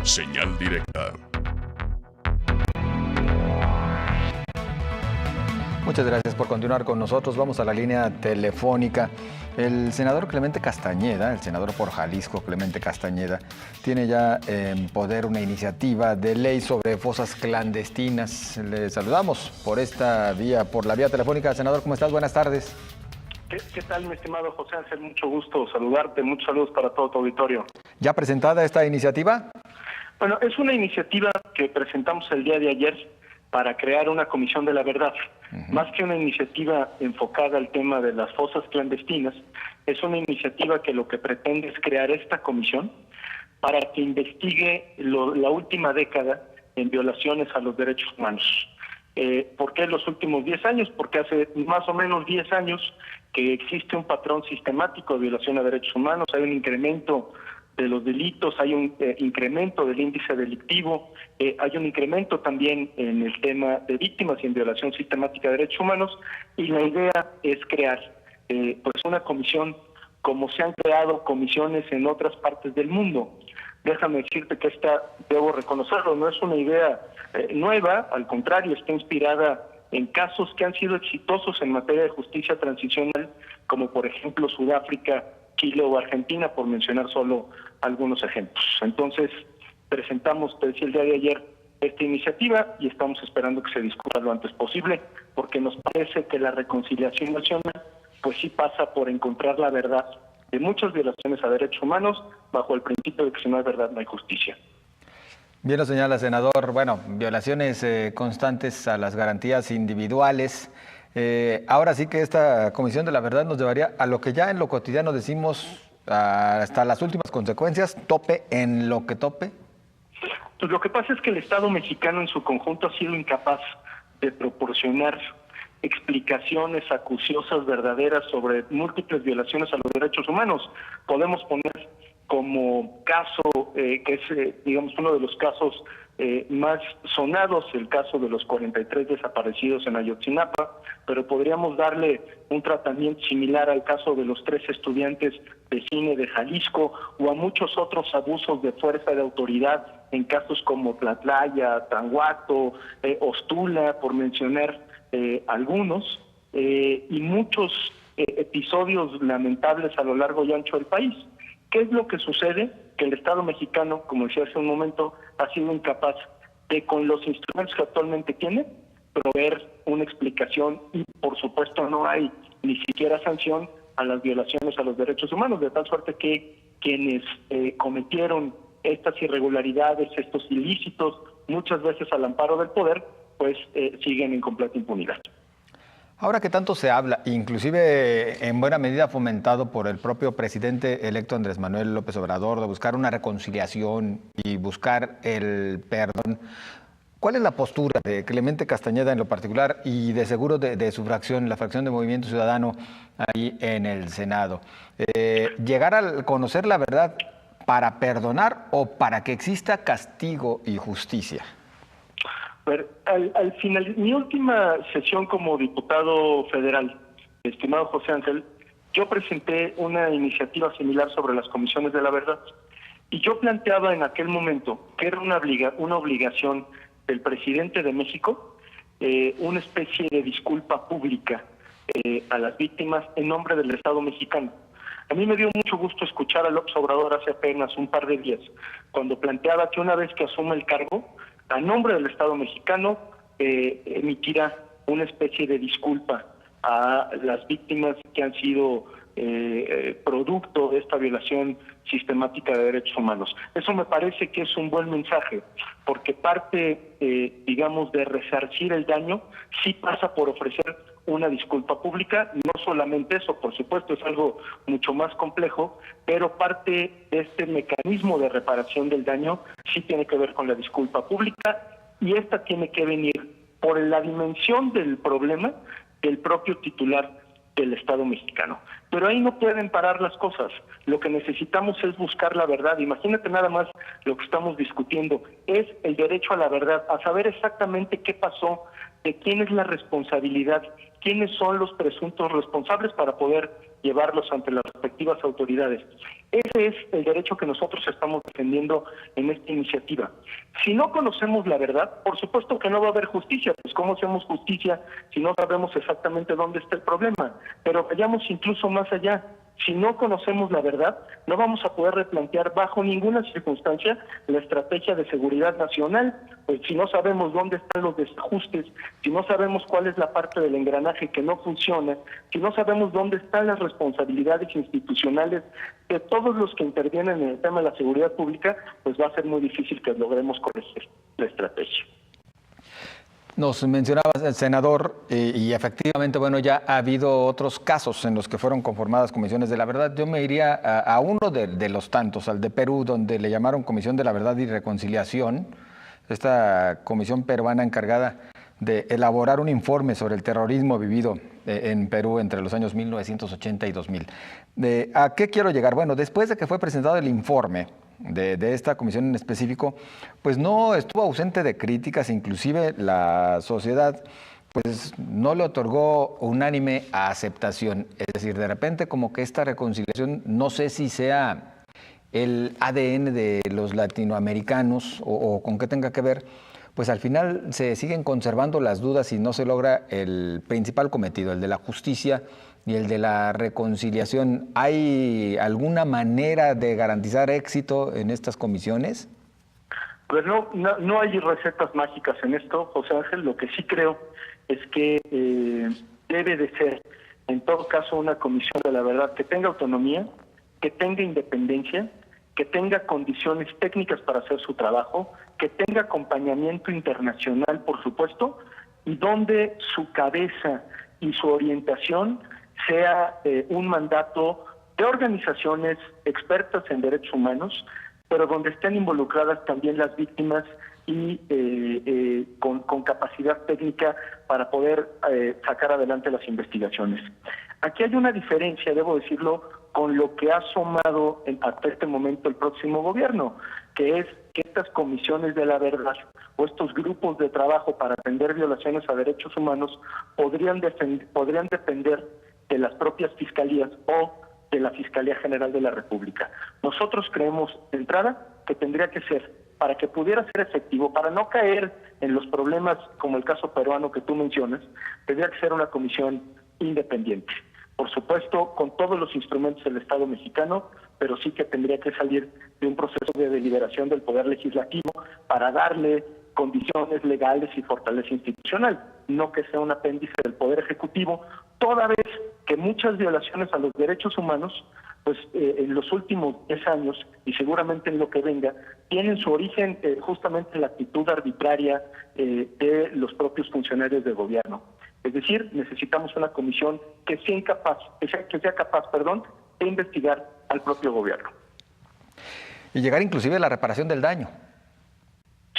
Señal directa. Muchas gracias por continuar con nosotros. Vamos a la línea telefónica. El senador Clemente Castañeda, el senador por Jalisco, Clemente Castañeda, tiene ya en poder una iniciativa de ley sobre fosas clandestinas. Le saludamos por la vía telefónica. Senador, ¿cómo estás? Buenas tardes. ¿Qué tal, mi estimado José Ángel? Mucho gusto saludarte, muchos saludos para todo tu auditorio. ¿Ya presentada esta iniciativa? Bueno, es una iniciativa que presentamos el día de ayer para crear una comisión de la verdad. Más que una iniciativa enfocada al tema de las fosas clandestinas, es una iniciativa que lo que pretende es crear esta comisión para que investigue la última década en violaciones a los derechos humanos. ¿Por qué los últimos 10 años? Porque hace más o menos 10 años que existe un patrón sistemático de violación a derechos humanos, hay un incremento de los delitos, hay un incremento del índice delictivo, hay un incremento también en el tema de víctimas y en violación sistemática de derechos humanos, y la idea es crear pues una comisión como se han creado comisiones en otras partes del mundo. Déjame decirte que esta, debo reconocerlo, no es una idea nueva, al contrario, está inspirada en casos que han sido exitosos en materia de justicia transicional, como por ejemplo Sudáfrica, Chile o Argentina, por mencionar solo algunos ejemplos. Entonces, presentamos, te decía el día de ayer, esta iniciativa y estamos esperando que se discuta lo antes posible, porque nos parece que la reconciliación nacional, pues sí pasa por encontrar la verdad de muchas violaciones a derechos humanos, bajo el principio de que si no hay verdad no hay justicia. Bien lo señala, senador. Bueno, violaciones constantes a las garantías individuales. Ahora sí que esta Comisión de la Verdad nos llevaría a lo que ya en lo cotidiano decimos hasta las últimas consecuencias, tope en lo que tope. Pues lo que pasa es que el Estado mexicano en su conjunto ha sido incapaz de proporcionar explicaciones acuciosas verdaderas sobre múltiples violaciones a los derechos humanos. Podemos poner como caso, que es, digamos, uno de los casos más sonados, el caso de los 43 desaparecidos en Ayotzinapa, pero podríamos darle un tratamiento similar al caso de los 3 estudiantes de cine de Jalisco o a muchos otros abusos de fuerza de autoridad en casos como Tlatlaya, Tanguato, Ostula, por mencionar algunos, y muchos episodios lamentables a lo largo y ancho del país. ¿Qué es lo que sucede? Que el Estado mexicano, como decía hace un momento, ha sido incapaz de, con los instrumentos que actualmente tiene, proveer una explicación y, por supuesto, no hay ni siquiera sanción a las violaciones a los derechos humanos, de tal suerte que quienes cometieron estas irregularidades, estos ilícitos, muchas veces al amparo del poder, pues siguen en completa impunidad. Ahora que tanto se habla, inclusive en buena medida fomentado por el propio presidente electo Andrés Manuel López Obrador, de buscar una reconciliación y buscar el perdón, ¿cuál es la postura de Clemente Castañeda en lo particular y de seguro de su fracción, la fracción de Movimiento Ciudadano ahí en el Senado? ¿Llegar a conocer la verdad para perdonar o para que exista castigo y justicia? Al final, mi última sesión como diputado federal, estimado José Ángel, yo presenté una iniciativa similar sobre las comisiones de la verdad y yo planteaba en aquel momento que era una obligación del presidente de México una especie de disculpa pública a las víctimas en nombre del Estado mexicano. A mí me dio mucho gusto escuchar a López Obrador hace apenas un par de días, cuando planteaba que una vez que asuma el cargo, a nombre del Estado mexicano, emitirá una especie de disculpa a las víctimas que han sido producto de esta violación sistemática de derechos humanos. Eso me parece que es un buen mensaje, porque parte, digamos, de resarcir el daño, sí pasa por ofrecer una disculpa pública. No solamente eso, por supuesto, es algo mucho más complejo, pero parte de este mecanismo de reparación del daño sí tiene que ver con la disculpa pública, y esta tiene que venir por la dimensión del problema del propio titular del Estado mexicano. Pero ahí no pueden parar las cosas. Lo que necesitamos es buscar la verdad. Imagínate nada más lo que estamos discutiendo. Es el derecho a la verdad, a saber exactamente qué pasó, de quién es la responsabilidad, quiénes son los presuntos responsables para poder llevarlos ante las respectivas autoridades. Ese es el derecho que nosotros estamos defendiendo en esta iniciativa. Si no conocemos la verdad, por supuesto que no va a haber justicia. Pues ¿cómo hacemos justicia si no sabemos exactamente dónde está el problema? Pero vayamos incluso más allá. Si no conocemos la verdad, no vamos a poder replantear bajo ninguna circunstancia la estrategia de seguridad nacional. Pues si no sabemos dónde están los desajustes, si no sabemos cuál es la parte del engranaje que no funciona, si no sabemos dónde están las responsabilidades institucionales de todos los que intervienen en el tema de la seguridad pública, pues va a ser muy difícil que logremos corregir la estrategia. Nos mencionabas, senador, y efectivamente, bueno, ya ha habido otros casos en los que fueron conformadas comisiones de la verdad. Yo me iría a uno de los tantos, al de Perú, donde le llamaron Comisión de la Verdad y Reconciliación, esta comisión peruana encargada de elaborar un informe sobre el terrorismo vivido en Perú entre los años 1980 y 2000. ¿A qué quiero llegar? Bueno, después de que fue presentado el informe de esta comisión en específico, pues no estuvo ausente de críticas, inclusive la sociedad pues no le otorgó unánime aceptación. Es decir, de repente como que esta reconciliación, no sé si sea el ADN de los latinoamericanos o con qué tenga que ver, pues al final se siguen conservando las dudas y no se logra el principal cometido, el de la justicia y el de la reconciliación. ¿Hay alguna manera de garantizar éxito en estas comisiones? Pues no hay recetas mágicas en esto, José Ángel. Lo que sí creo es que debe de ser, en todo caso, una comisión de la verdad que tenga autonomía, que tenga independencia, que tenga condiciones técnicas para hacer su trabajo, que tenga acompañamiento internacional, por supuesto, y donde su cabeza y su orientación sea un mandato de organizaciones expertas en derechos humanos, pero donde estén involucradas también las víctimas y con capacidad técnica para poder sacar adelante las investigaciones. Aquí hay una diferencia, debo decirlo, con lo que ha asomado hasta este momento el próximo gobierno, que es que estas comisiones de la verdad o estos grupos de trabajo para atender violaciones a derechos humanos podrían depender de las propias fiscalías o de la Fiscalía General de la República. Nosotros creemos, de entrada, que tendría que ser, para que pudiera ser efectivo, para no caer en los problemas como el caso peruano que tú mencionas, tendría que ser una comisión independiente. Por supuesto, con todos los instrumentos del Estado mexicano, pero sí que tendría que salir de un proceso de deliberación del Poder Legislativo para darle condiciones legales y fortaleza institucional, no que sea un apéndice del Poder Ejecutivo, toda vez que muchas violaciones a los derechos humanos, pues en los últimos 10 años, y seguramente en lo que venga, tienen su origen justamente en la actitud arbitraria de los propios funcionarios de gobierno. Es decir, necesitamos una comisión que sea capaz de investigar al propio gobierno. Y llegar inclusive a la reparación del daño.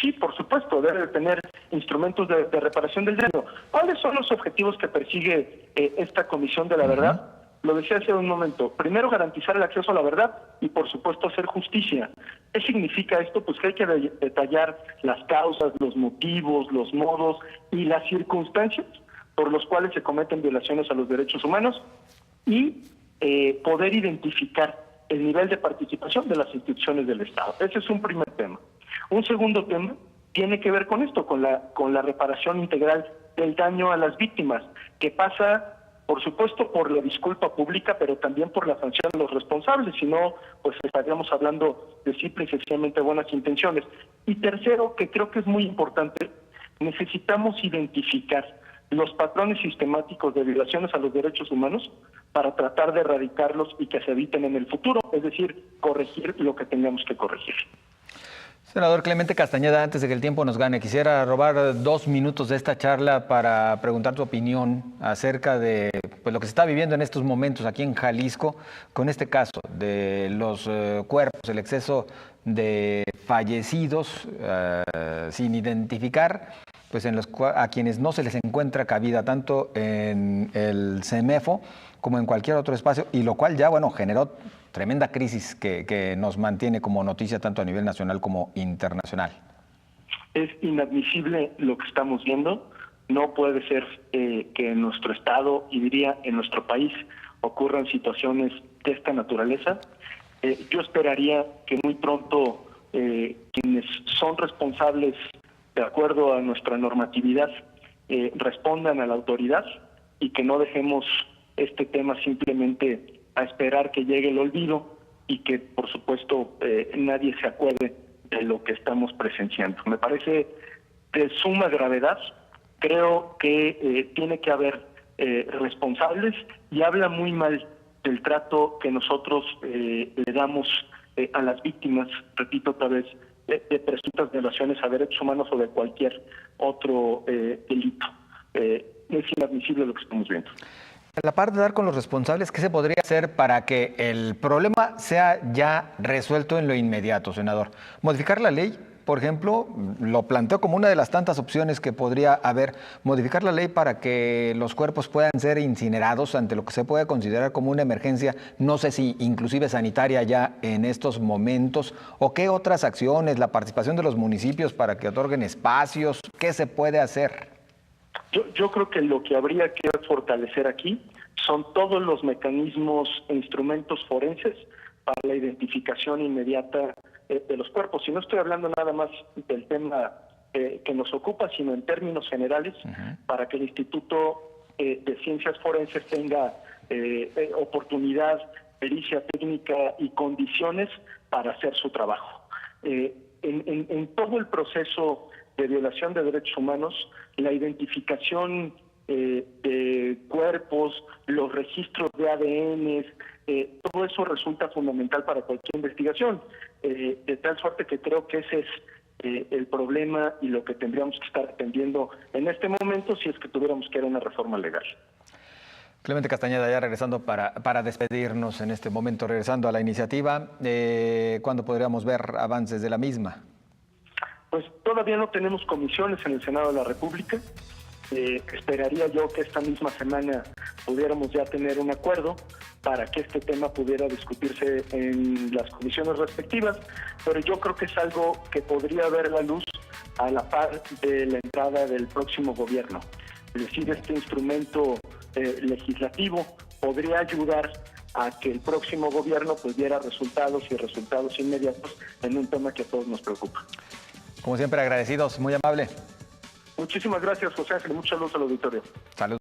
Sí, por supuesto, debe de tener instrumentos de reparación del daño. ¿Cuáles son los objetivos que persigue esta Comisión de la Verdad? Lo decía hace un momento. Primero, garantizar el acceso a la verdad y, por supuesto, hacer justicia. ¿Qué significa esto? Pues que hay que detallar las causas, los motivos, los modos y las circunstancias por los cuales se cometen violaciones a los derechos humanos y poder identificar el nivel de participación de las instituciones del Estado. Ese es un primer tema. Un segundo tema tiene que ver con esto, con la reparación integral del daño a las víctimas, que pasa, por supuesto, por la disculpa pública, pero también por la sanción de los responsables, si no, pues estaríamos hablando de simple y sencillamente buenas intenciones. Y tercero, que creo que es muy importante, necesitamos identificar los patrones sistemáticos de violaciones a los derechos humanos para tratar de erradicarlos y que se eviten en el futuro, es decir, corregir lo que tengamos que corregir. Senador Clemente Castañeda, antes de que el tiempo nos gane, quisiera robar 2 minutos de esta charla para preguntar tu opinión acerca de pues, lo que se está viviendo en estos momentos aquí en Jalisco con este caso de los cuerpos, el exceso de fallecidos sin identificar, pues a quienes no se les encuentra cabida tanto en el CEMEFO como en cualquier otro espacio, y lo cual ya, bueno, generó tremenda crisis que nos mantiene como noticia tanto a nivel nacional como internacional. Es inadmisible lo que estamos viendo. No puede ser que en nuestro estado y diría en nuestro país ocurran situaciones de esta naturaleza. Yo esperaría que muy pronto quienes son responsables de acuerdo a nuestra normatividad respondan a la autoridad y que no dejemos este tema simplemente a esperar que llegue el olvido y que, por supuesto, nadie se acuerde de lo que estamos presenciando. Me parece de suma gravedad. Creo que tiene que haber responsables y habla muy mal del trato que nosotros le damos a las víctimas, repito otra vez, de presuntas violaciones a derechos humanos o de cualquier otro delito. Es inadmisible lo que estamos viendo. A la par de dar con los responsables, ¿qué se podría hacer para que el problema sea ya resuelto en lo inmediato, senador? ¿Modificar la ley? Por ejemplo, lo planteo como una de las tantas opciones que podría haber, modificar la ley para que los cuerpos puedan ser incinerados ante lo que se puede considerar como una emergencia, no sé si inclusive sanitaria ya en estos momentos, o qué otras acciones, la participación de los municipios para que otorguen espacios, ¿qué se puede hacer? Yo creo que lo que habría que fortalecer aquí son todos los mecanismos e instrumentos forenses para la identificación inmediata de los cuerpos. Y no estoy hablando nada más del tema que nos ocupa, sino en términos generales, para que el Instituto de Ciencias Forenses tenga oportunidad, pericia técnica y condiciones para hacer su trabajo. En todo el proceso de violación de derechos humanos, la identificación de cuerpos, los registros de ADN, todo eso resulta fundamental para cualquier investigación, de tal suerte que creo que ese es el problema y lo que tendríamos que estar atendiendo en este momento si es que tuviéramos que ir a una reforma legal. Clemente Castañeda, ya regresando para despedirnos en este momento, regresando a la iniciativa, ¿cuándo podríamos ver avances de la misma? Pues todavía no tenemos comisiones en el Senado de la República. Esperaría yo que esta misma semana pudiéramos ya tener un acuerdo para que este tema pudiera discutirse en las comisiones respectivas, pero yo creo que es algo que podría ver la luz a la par de la entrada del próximo gobierno. Es decir, este instrumento legislativo podría ayudar a que el próximo gobierno pues diera resultados inmediatos en un tema que a todos nos preocupa. Como siempre, agradecidos, muy amable. Muchísimas gracias, José Ángel. Muchos saludos al auditorio. Salud.